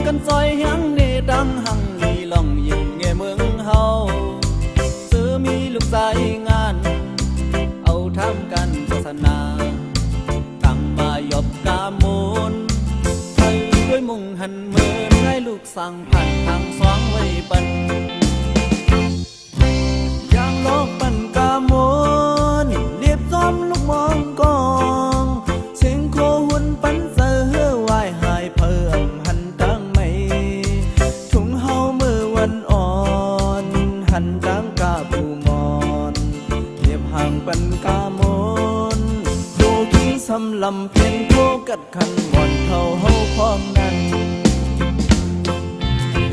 กันซอยยังเนดังหังนี่ลองยิงเงเมืองเฮาซื้อมีลูกชายงานเอาทำกันโฆษณาตั้งมายบกามูลใส่ด้วยมุ่งหันเมินให้ลูกสั่งผ่านทางสว่างไว้ปันยางโลกปันกามูลเรียบซ้อมลูกมองกองเสียงโคหุ่นปันเสือไหวหายเพิ่มหันดังไม่ถุงเฮามือวันอ่อนหันดังกาบูมอนเรียบห่างปันกามูลดูทิ้งสำลำเพียงโคกัดขันบ่อนเท่าเฮาพร้อมนั้น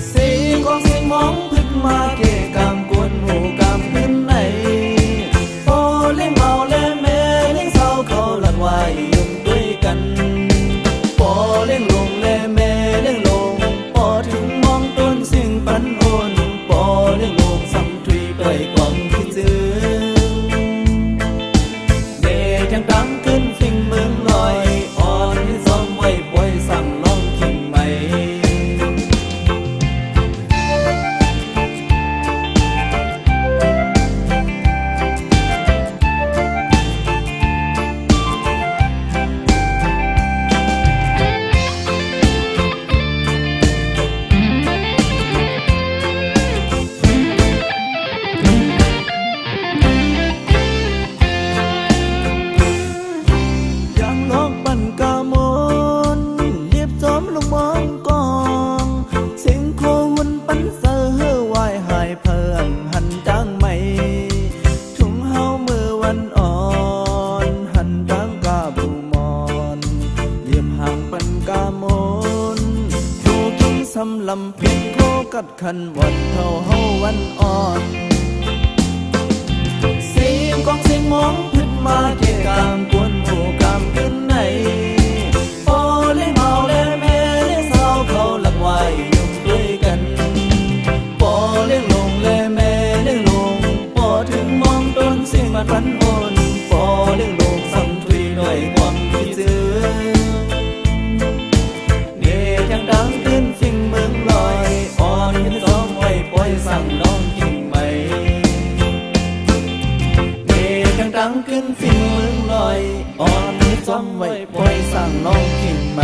เสียงของเสียงมองพึ่งมาเกะกามกวนหมู่กามขึ้นไหนโอ้เล่งเมาเล่แม่เล่งเศร้าเขาหลักไว้ยุ่งด้วยกันโอ้เล่งลงเล่แม่เล่งลงโอ้ถึงมองต้นเสียงปันโอนโอ้เล่งลงซ้ำทุยด้วยความคิดถึงเดทยังดังขึ้นฟิงเมืองลอยอ่อนที่ซ้อมไว้ป่วยสั่งลองคิงไหมสำลำเพียงโคกัดขันวันเท่าเฮาวันอ่อนเสียงกองเสียงมองพึ่งมาเกะกามกวนหมู่กามขึ้นไหนโอ้เล่เมาเล่แม่เล่เศร้าเขาหลักไว้ยุ่งด้วยกันโอ้เล่ลงเล่แม่เล่ลงโอ้ถึงมองต้นเสียงมันพันโอนโอ้เล่ลงซ้ำทุยด้วยความคิดถึงยังดังขึ้นฟิงเมืองลอยอ่อนยังซ้อมไว้ป่วยสั่งน้องกินไหมยังดังขึ้นฟิงเมืองลอยอ่อนยังซ้อมไว้ป่วยสั่งน้องกินไหม